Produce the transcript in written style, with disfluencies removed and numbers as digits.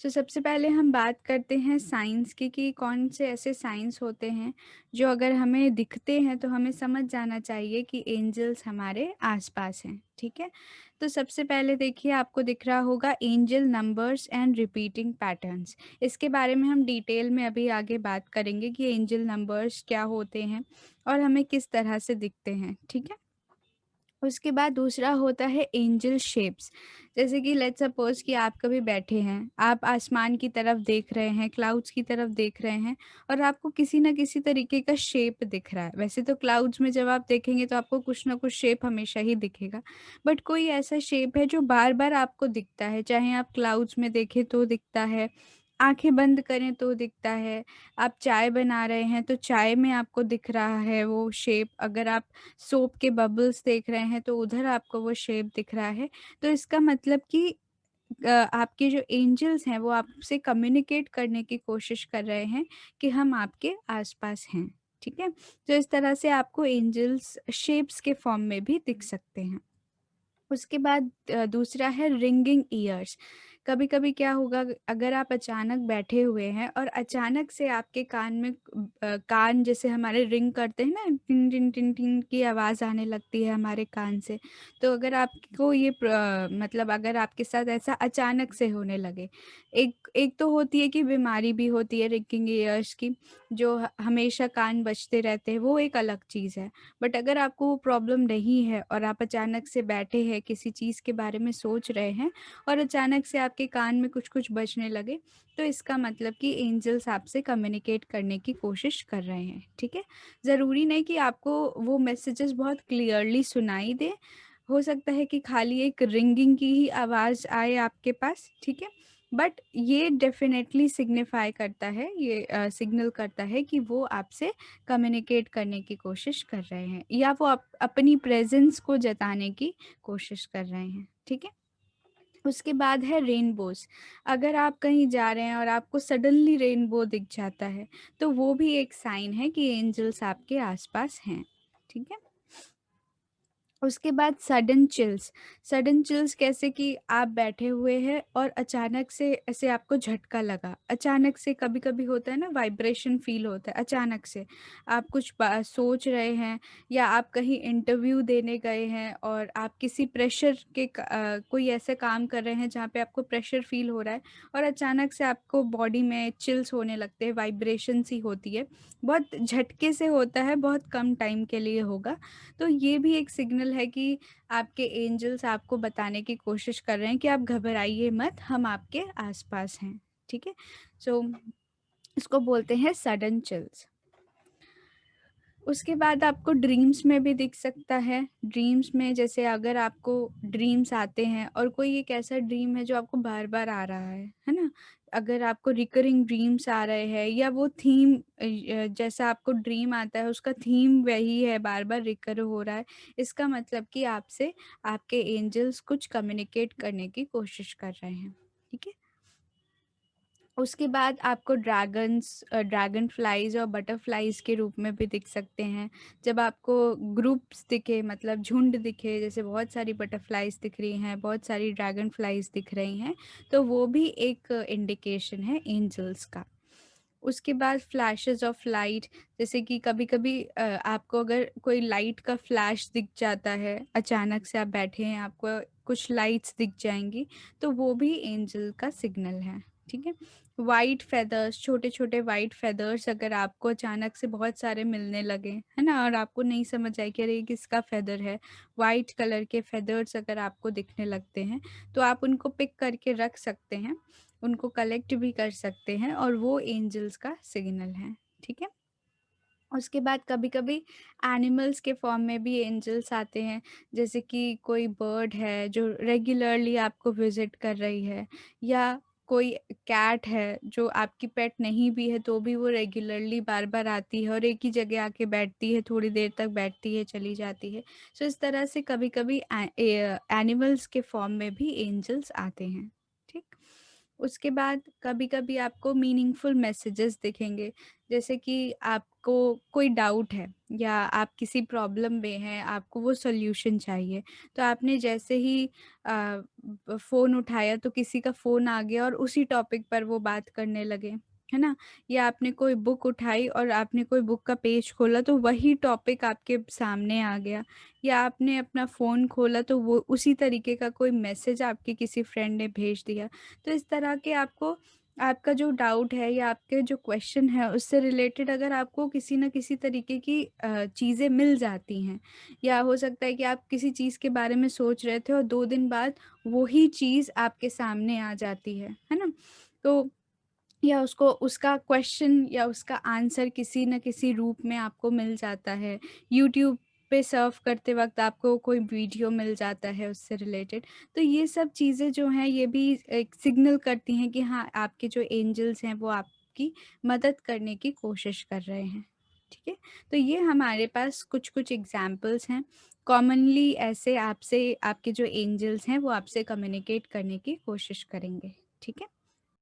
सबसे पहले हम बात करते हैं साइंस की कि कौन से ऐसे साइंस होते हैं जो अगर हमें दिखते हैं तो हमें समझ जाना चाहिए कि एंजल्स हमारे आसपास हैं, ठीक है? तो सबसे पहले देखिए आपको दिख रहा होगा angel numbers and repeating patterns. इसके बारे में हम डिटेल में अभी आगे बात करेंगे कि एंजल नंबर्स क्या होते हैं और हमें किस तरह से दिखते हैं, ठीक है? उसके बाद दूसरा होता है एंजल शेप्स। जैसे कि लेट्स सपोज कि आप कभी बैठे हैं, आप आसमान की तरफ देख रहे हैं, क्लाउड्स की तरफ देख रहे हैं और आपको किसी ना किसी तरीके का शेप दिख रहा है। वैसे तो क्लाउड्स में जब आप देखेंगे तो आपको कुछ ना कुछ शेप हमेशा ही दिखेगा, बट कोई ऐसा शेप है जो बार बार आपको दिखता है, चाहे आप क्लाउड्स में देखें तो दिखता है, आंखें बंद करें तो दिखता है, आप चाय बना रहे हैं तो चाय में आपको दिख रहा है वो शेप, अगर आप सोप के बबल्स देख रहे हैं तो उधर आपको वो शेप दिख रहा है। तो इसका मतलब कि आपके जो एंजल्स हैं वो आपसे कम्युनिकेट करने की कोशिश कर रहे हैं कि हम आपके आस-पास हैं, ठीक है? तो इस तरह से आपको एंजल्स शेप्स के फॉर्म में भी दिख सकते हैं। उसके बाद दूसरा है रिंगिंग ईयर्स। कभी-कभी क्या होगा अगर आप अचानक बैठे हुए हैं और अचानक से आपके कान में कान जैसे हमारे रिंग करते हैं ना, टिन टिन टिन टिन की आवाज़ आने लगती है हमारे कान से। तो अगर आपको ये मतलब अगर आपके साथ ऐसा अचानक से होने लगे, एक एक तो होती है कि बीमारी भी होती है रिंगिंग ईयर्स की, जो हमेशा कान बजते रहते हैं, वो एक अलग चीज़ है। बट अगर आपको वो प्रॉब्लम नहीं है और आप अचानक से बैठे हैं किसी चीज़ के बारे में सोच रहे हैं और अचानक से आपके कान में कुछ-कुछ बजने लगे, तो इसका मतलब कि एंजल्स आपसे कम्युनिकेट करने की कोशिश कर रहे हैं, ठीक है? ज़रूरी नहीं कि आपको वो मैसेजेस बहुत क्लियरली सुनाई दें, हो सकता है कि खाली एक रिंगिंग की ही आवाज़ आए आपके पास, ठीक है? बट ये डेफ़िनेटली सिग्निफ़ाई करता है, ये सिग्नल करता है कि वो आपसे कम्युनिकेट करने की कोशिश कर रहे हैं या वो अपनी प्रेज़ेंस को जताने की कोशिश कर रहे हैं, ठीक है? उसके बाद है रेनबोज़। अगर आप कहीं जा रहे हैं और आपको सडनली रेनबो दिख जाता है, तो वो भी एक साइन है कि एंजल्स आपके आस-पास हैं, ठीक है? उसके बाद सडन चिल्स। सडन चिल्स कैसे कि आप बैठे हुए हैं और अचानक से ऐसे आपको झटका लगा। अचानक से कभी-कभी होता है ना वाइब्रेशन फ़ील होता है अचानक से। आप कुछ सोच रहे हैं या आप कहीं इंटरव्यू देने गए हैं और आप किसी प्रेशर के कोई ऐसा काम कर रहे हैं जहाँ पे आपको प्रेशर फ़ील हो रहा है और अचानक से आपको बॉडी में चिल्स होने लगते हैं, वाइब्रेशन सी होती है। बहुत झटके से होता है, बहुत कम टाइम के लिए होगा। तो ये भी एक सिग्नल है कि आपके एंजल्स आपको बताने की कोशिश कर रहे हैं कि आप घबराइए मत, हम आपके आस-पास हैं, ठीक है? सो इसको बोलते हैं सडन चिल्स। उसके बाद आपको ड्रीम्स में भी दिख सकता है। ड्रीम्स में जैसे अगर आपको ड्रीम्स आते हैं और कोई एक ऐसा ड्रीम है जो आपको बार-बार आ रहा है ना? अगर आपको रिकरिंग ड्रीम्स आ रहे हैं या वो थीम जैसा आपको ड्रीम आता है उसका थीम वही है, बार-बार रिकर हो रहा है, इसका मतलब कि आपसे आपके एंजल्स कुछ कम्युनिकेट करने की कोशिश कर रहे हैं, ठीक है? उसके बाद आपको ड्रैगन फ्लाइज़ और बटरफ्लाइज़ के रूप में भी दिख सकते हैं। जब आपको ग्रुप्स दिखे मतलब झुंड दिखे जैसे बहुत सारी बटरफ्लाइज़ दिख रही हैं, बहुत सारी ड्रैगन फ्लाइज़ दिख रही हैं, तो वो भी एक इंडिकेशन है एंजल्स का। उसके बाद फ्लैशेज़ ऑफ लाइट जैसे कि कभी-कभी आपको अगर कोई लाइट का फ्लैश दिख जाता है, अचानक से आप बैठे हैं, आपको कुछ लाइट्स दिख जाएँगी, तो वो भी एंजल का सिग्नल है, ठीक है? व्हाइट फेदर्स, छोटे-छोटे व्हाइट फेदर्स अगर आपको अचानक से बहुत सारे मिलने लगे, है ना? और आपको नहीं समझ आए कि अरे ये किसका फेदर है? व्हाइट कलर के फेदर्स अगर आपको दिखने लगते हैं, तो आप उनको पिक करके रख सकते हैं, उनको कलेक्ट भी कर सकते हैं और वो एंजल्स का सिग्नल है, ठीक है? उसके बाद कभी-कभी एनिमल्स के फॉर्म में भी एंजल्स आते हैं, जैसे कि कोई बर्ड है जो रेगुलरली आपको विज़िट कर रही है या कोई कैट है जो आपकी पेट नहीं भी है तो भी वो रेगुलरली बार-बार आती है और एक ही जगह आके बैठती है, थोड़ी देर तक बैठती है, चली जाती है। सो इस तरह से कभी-कभी एनिमल्स के फॉर्म में भी एंजल्स आते हैं, ठीक? उसके बाद कभी-कभी आपको मीनिंगफुल मैसेजेस दिखेंगे, जैसे कि आपको कोई डाउट है या आप किसी प्रॉब्लम में हैं, आपको वो सॉल्यूशन चाहिए, तो आपने जैसे ही फ़ोन उठाया तो किसी का फ़ोन आ गया और उसी टॉपिक पर वो बात करने लगे, है ना? या आपने कोई बुक उठाई और आपने कोई बुक का पेज खोला तो वही टॉपिक आपके सामने आ गया, या आपने अपना फ़ोन खोला तो वो उसी तरीके का कोई मैसेज आपके किसी फ्रेंड ने भेज दिया। तो इस तरह के आपको आपका जो डाउट है या आपके जो क्वेश्चन है उससे रिलेटेड अगर आपको किसी न किसी तरीके की चीज़ें मिल जाती हैं, या हो सकता है कि आप किसी चीज़ के बारे में सोच रहे थे और 2 दिन बाद वही चीज़ आपके सामने आ जाती है ना? तो या उसको उसका क्वेश्चन या उसका आंसर किसी न किसी रूप में आपको मिल जाता है। यूट्यूब पे सर्फ करते वक़्त आपको कोई वीडियो मिल जाता है उससे रिलेटेड। तो ये सब चीज़ें जो हैं ये भी एक सिग्नल करती हैं कि हाँ, आपके जो एंजल्स हैं वो आपकी मदद करने की कोशिश कर रहे हैं। ठीक है? तो ये हमारे पास कुछ-कुछ एग्ज़ाम्पल्स हैं। कॉमनली ऐसे आपसे आपके जो एंजल्स हैं वो आपसे कम्युनिकेट करने की कोशिश करेंगे। ठीक है?